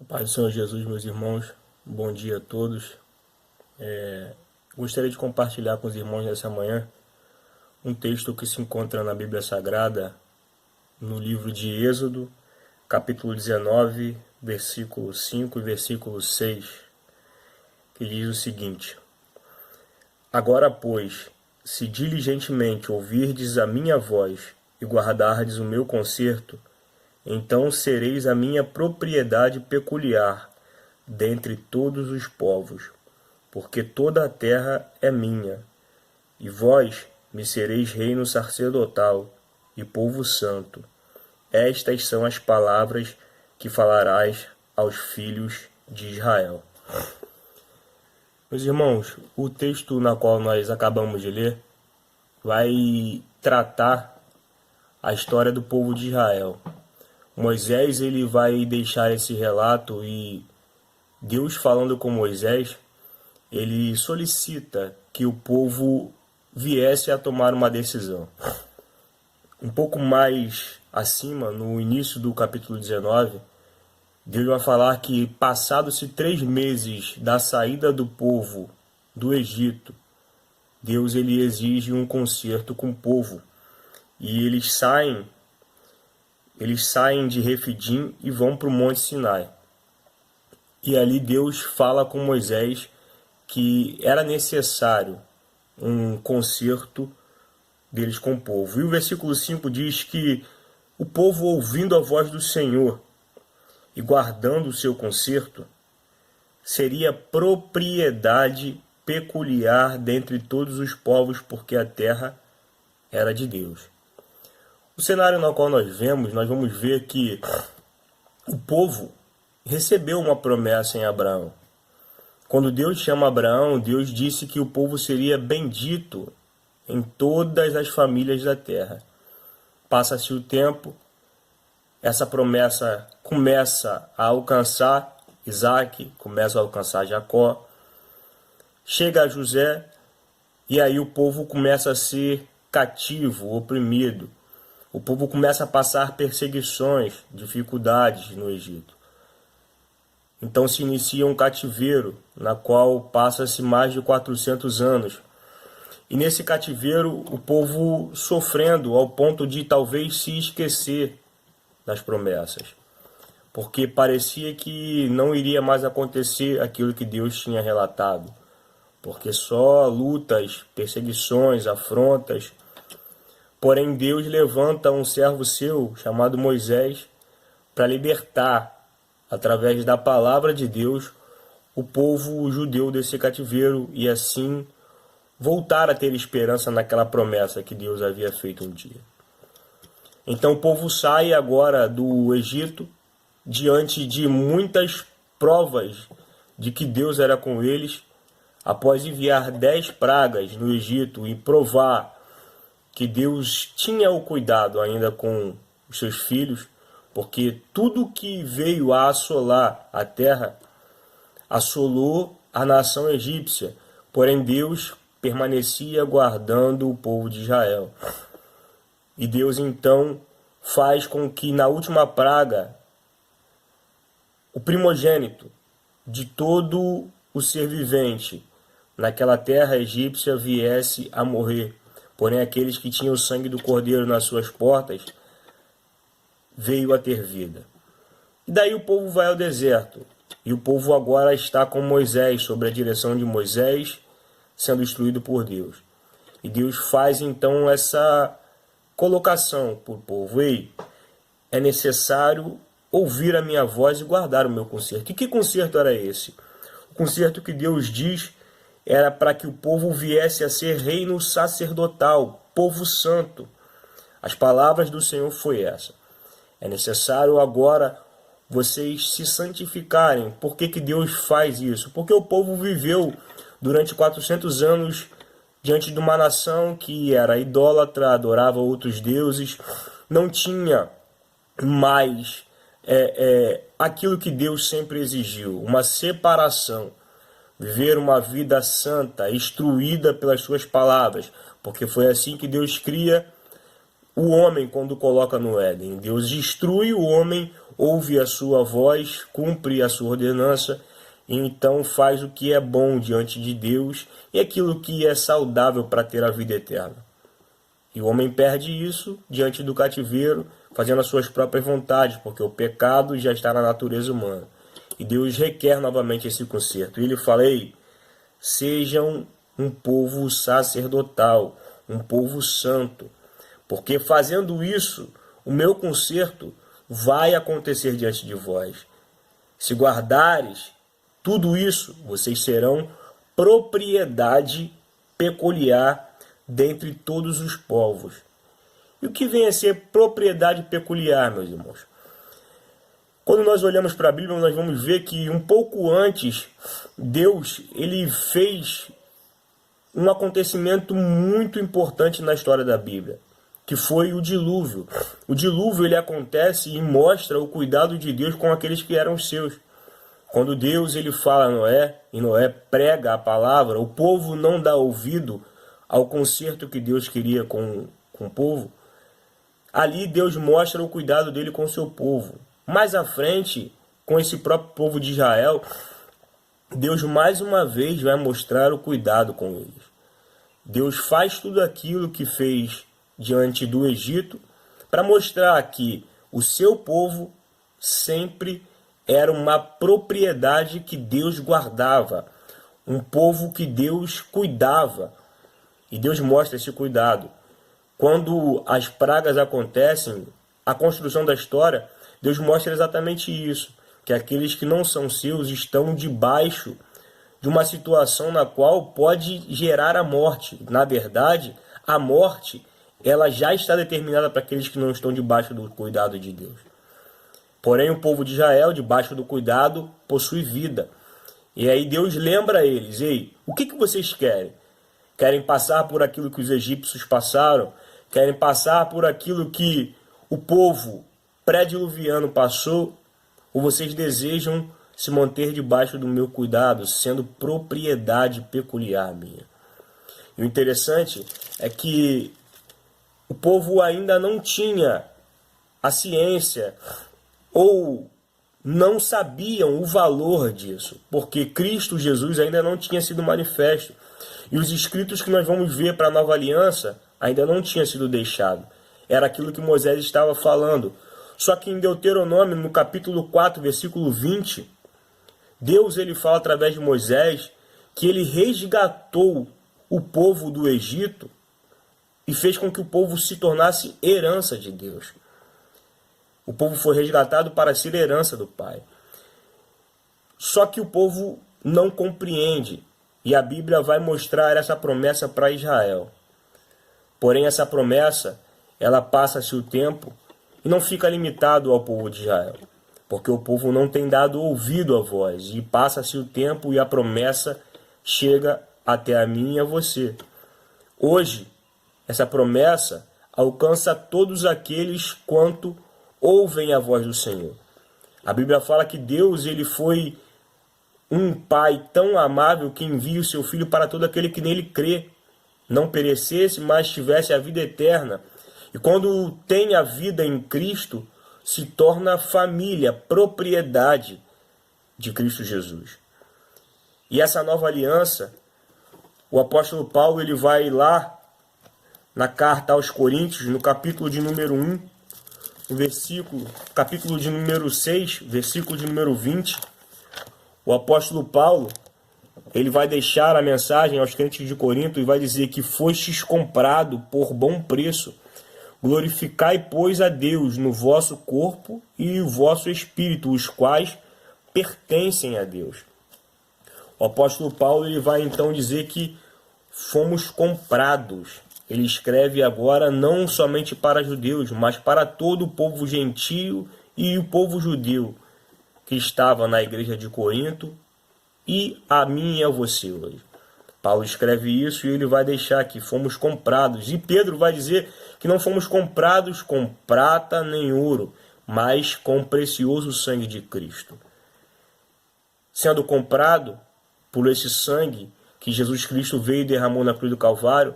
Pai do Senhor Jesus, meus irmãos, bom dia a todos. Gostaria de compartilhar com os irmãos nessa manhã um texto que se encontra na Bíblia Sagrada, no livro de Êxodo, capítulo 19, versículo 5 e versículo 6, que diz o seguinte: Agora, pois, se diligentemente ouvirdes a minha voz e guardardes o meu concerto, então sereis a minha propriedade peculiar dentre todos os povos, porque toda a terra é minha, e vós me sereis reino sacerdotal e povo santo. Estas são as palavras que falarás aos filhos de Israel. Meus irmãos, o texto na qual nós acabamos de ler vai tratar a história do povo de Israel. Moisés ele vai deixar esse relato e Deus, falando com Moisés, ele solicita que o povo viesse a tomar uma decisão. Um pouco mais acima, no início do capítulo 19, Deus vai falar que, passados-se 3 meses da saída do povo do Egito, Deus ele exige um concerto com o povo. E eles saem de Refidim e vão para o Monte Sinai. E ali Deus fala com Moisés que era necessário um concerto deles com o povo. E o versículo 5 diz que o povo, ouvindo a voz do Senhor e guardando o seu concerto, seria propriedade peculiar dentre todos os povos, porque a terra era de Deus. O cenário no qual nós vamos ver que o povo recebeu uma promessa em Abraão. Quando Deus chama Abraão, Deus disse que o povo seria bendito em todas as famílias da terra. Passa-se o tempo, essa promessa começa a alcançar Isaac, começa a alcançar Jacó, chega a José, e aí o povo começa a ser cativo, oprimido. O povo começa a passar perseguições, dificuldades no Egito. Então se inicia um cativeiro, na qual passa-se mais de 400 anos. E nesse cativeiro, o povo sofrendo ao ponto de talvez se esquecer das promessas. Porque parecia que não iria mais acontecer aquilo que Deus tinha relatado. Porque só lutas, perseguições, afrontas. Porém, Deus levanta um servo seu, chamado Moisés, para libertar, através da palavra de Deus, o povo judeu desse cativeiro e assim voltar a ter esperança naquela promessa que Deus havia feito um dia. Então o povo sai agora do Egito, diante de muitas provas de que Deus era com eles, após enviar 10 pragas no Egito e provar que Deus tinha o cuidado ainda com os seus filhos, porque tudo que veio a assolar a terra, assolou a nação egípcia, porém Deus permanecia guardando o povo de Israel. E Deus então faz com que na última praga, o primogênito de todo o ser vivente naquela terra egípcia viesse a morrer. Porém aqueles que tinham o sangue do cordeiro nas suas portas veio a ter vida. E daí o povo vai ao deserto. E o povo agora está com Moisés, sob a direção de Moisés, sendo instruído por Deus. E Deus faz então essa colocação para o povo: ei, é necessário ouvir a minha voz e guardar o meu concerto. E que concerto era esse? O concerto que Deus diz era para que o povo viesse a ser reino sacerdotal, povo santo. As palavras do Senhor foi essa: é necessário agora vocês se santificarem. Por que Deus faz isso? Porque o povo viveu durante 400 anos diante de uma nação que era idólatra, adorava outros deuses, não tinha mais aquilo que Deus sempre exigiu, uma separação, viver uma vida santa, instruída pelas suas palavras, porque foi assim que Deus cria o homem quando coloca no Éden. Deus instrui o homem ouve a sua voz, cumpre a sua ordenança, e então faz o que é bom diante de Deus e aquilo que é saudável para ter a vida eterna. E o homem perde isso diante do cativeiro, fazendo as suas próprias vontades, porque o pecado já está na natureza humana. E Deus requer novamente esse conserto. E ele fala: ei, sejam um povo sacerdotal, um povo santo, porque fazendo isso, o meu conserto vai acontecer diante de vós. Se guardares tudo isso, vocês serão propriedade peculiar dentre todos os povos. E o que vem a ser propriedade peculiar, meus irmãos? Quando nós olhamos para a Bíblia, nós vamos ver que um pouco antes, Deus ele fez um acontecimento muito importante na história da Bíblia, que foi o dilúvio. O dilúvio ele acontece e mostra o cuidado de Deus com aqueles que eram seus. Quando Deus ele fala a Noé, e Noé prega a palavra, o povo não dá ouvido ao conserto que Deus queria com o povo. Ali Deus mostra o cuidado dele com o seu povo. Mais à frente, com esse próprio povo de Israel, Deus mais uma vez vai mostrar o cuidado com eles. Deus faz tudo aquilo que fez diante do Egito para mostrar que o seu povo sempre era uma propriedade que Deus guardava, um povo que Deus cuidava. E Deus mostra esse cuidado. Quando as pragas acontecem, a construção da história, Deus mostra exatamente isso, que aqueles que não são seus estão debaixo de uma situação na qual pode gerar a morte. Na verdade, a morte ela já está determinada para aqueles que não estão debaixo do cuidado de Deus. Porém, o povo de Israel, debaixo do cuidado, possui vida. E aí Deus lembra a eles: ei, o que vocês querem? Querem passar por aquilo que os egípcios passaram? Querem passar por aquilo que o povo pré-diluviano passou? Ou vocês desejam se manter debaixo do meu cuidado, sendo propriedade peculiar minha? E o interessante é que o povo ainda não tinha a ciência ou não sabiam o valor disso, porque Cristo Jesus ainda não tinha sido manifesto. E os escritos que nós vamos ver para a nova aliança ainda não tinha sido deixado. Era aquilo que Moisés estava falando. Só que em Deuteronômio, no capítulo 4, versículo 20, Deus ele fala através de Moisés que ele resgatou o povo do Egito e fez com que o povo se tornasse herança de Deus. O povo foi resgatado para ser herança do Pai. Só que o povo não compreende. E a Bíblia vai mostrar essa promessa para Israel. Porém, essa promessa, ela passa-se o tempo e não fica limitado ao povo de Israel. Porque o povo não tem dado ouvido à voz. E passa-se o tempo e a promessa chega até a mim e a você. Hoje, essa promessa alcança todos aqueles quanto ouvem a voz do Senhor. A Bíblia fala que Deus ele foi um Pai tão amável que envia o seu Filho para todo aquele que nele crê, não perecesse, mas tivesse a vida eterna. E quando tem a vida em Cristo, se torna família, propriedade de Cristo Jesus. E essa nova aliança, o apóstolo Paulo ele vai lá na carta aos Coríntios, no capítulo de número 1, capítulo de número 6, versículo de número 20, o apóstolo Paulo, ele vai deixar a mensagem aos crentes de Corinto e vai dizer que fostes comprado por bom preço. Glorificai, pois, a Deus no vosso corpo e o vosso espírito, os quais pertencem a Deus. O apóstolo Paulo ele vai então dizer que fomos comprados. Ele escreve agora não somente para judeus, mas para todo o povo gentio e o povo judeu que estava na igreja de Corinto e a mim e a você hoje. Paulo escreve isso e ele vai deixar que fomos comprados. E Pedro vai dizer que não fomos comprados com prata nem ouro, mas com o precioso sangue de Cristo. Sendo comprado por esse sangue que Jesus Cristo veio e derramou na cruz do Calvário,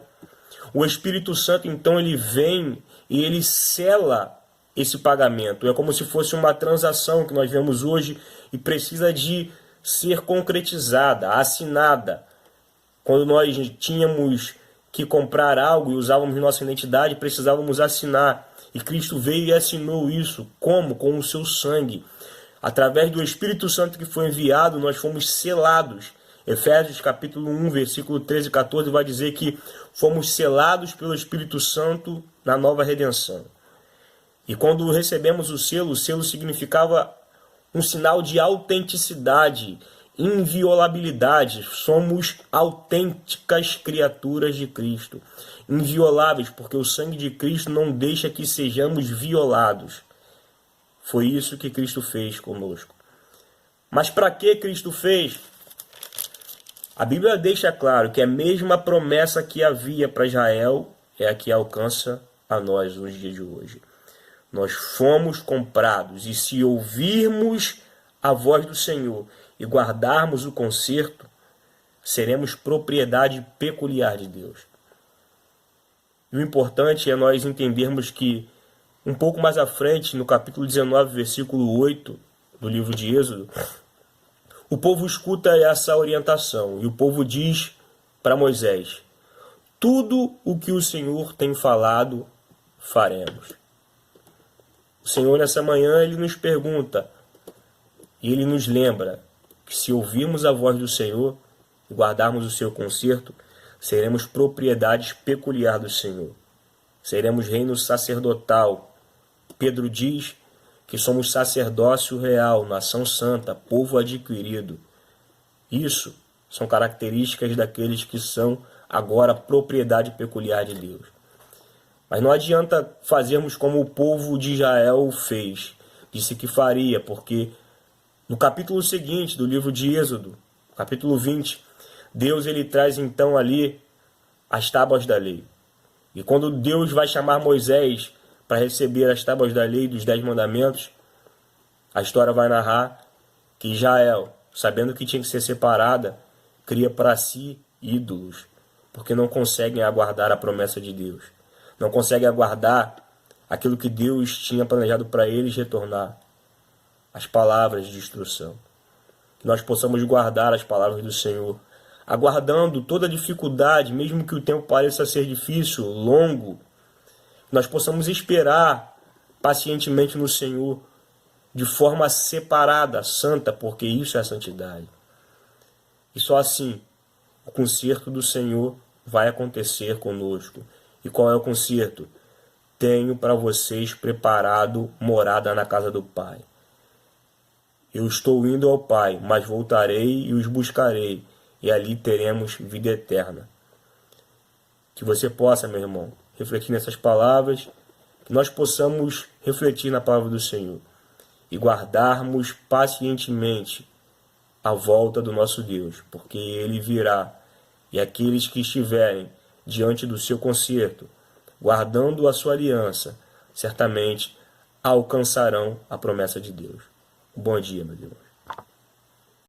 o Espírito Santo então ele vem e ele sela esse pagamento. É como se fosse uma transação que nós vemos hoje e precisa de ser concretizada, assinada. Quando nós tínhamos que comprar algo e usávamos nossa identidade, precisávamos assinar. E Cristo veio e assinou isso. Como? Com o seu sangue. Através do Espírito Santo que foi enviado, nós fomos selados. Efésios capítulo 1, versículo 13 e 14 vai dizer que fomos selados pelo Espírito Santo na nova redenção. E quando recebemos o selo significava um sinal de autenticidade, inviolabilidade. Somos autênticas criaturas de Cristo. Invioláveis, porque o sangue de Cristo não deixa que sejamos violados. Foi isso que Cristo fez conosco. Mas para que Cristo fez? A Bíblia deixa claro que a mesma promessa que havia para Israel é a que alcança a nós nos dias de hoje. Nós fomos comprados, e se ouvirmos a voz do Senhor e guardarmos o conserto, seremos propriedade peculiar de Deus. E o importante é nós entendermos que, um pouco mais à frente, no capítulo 19, versículo 8 do livro de Êxodo, o povo escuta essa orientação e o povo diz para Moisés: tudo o que o Senhor tem falado, faremos. O Senhor, nessa manhã, ele nos pergunta e ele nos lembra que se ouvirmos a voz do Senhor e guardarmos o seu conserto, seremos propriedades peculiar do Senhor. Seremos reino sacerdotal. Pedro diz que somos sacerdócio real, nação santa, povo adquirido. Isso são características daqueles que são agora propriedade peculiar de Deus. Mas não adianta fazermos como o povo de Israel fez. Disse que faria, porque no capítulo seguinte do livro de Êxodo, capítulo 20, Deus ele traz então ali as tábuas da lei. E quando Deus vai chamar Moisés para receber as tábuas da lei dos 10 mandamentos, a história vai narrar que Israel, sabendo que tinha que ser separada, cria para si ídolos, porque não conseguem aguardar a promessa de Deus. Não conseguem aguardar aquilo que Deus tinha planejado para eles retornar, as palavras de instrução. Que nós possamos guardar as palavras do Senhor, aguardando toda dificuldade, mesmo que o tempo pareça ser difícil, longo, nós possamos esperar pacientemente no Senhor, de forma separada, santa, porque isso é a santidade. E só assim o conserto do Senhor vai acontecer conosco. E qual é o conserto? Tenho para vocês preparado morada na casa do Pai. Eu estou indo ao Pai, mas voltarei e os buscarei, e ali teremos vida eterna. Que você possa, meu irmão, refletir nessas palavras, que nós possamos refletir na palavra do Senhor e guardarmos pacientemente a volta do nosso Deus, porque Ele virá, e aqueles que estiverem diante do seu conserto, guardando a sua aliança, certamente alcançarão a promessa de Deus. Bom dia, meu Deus.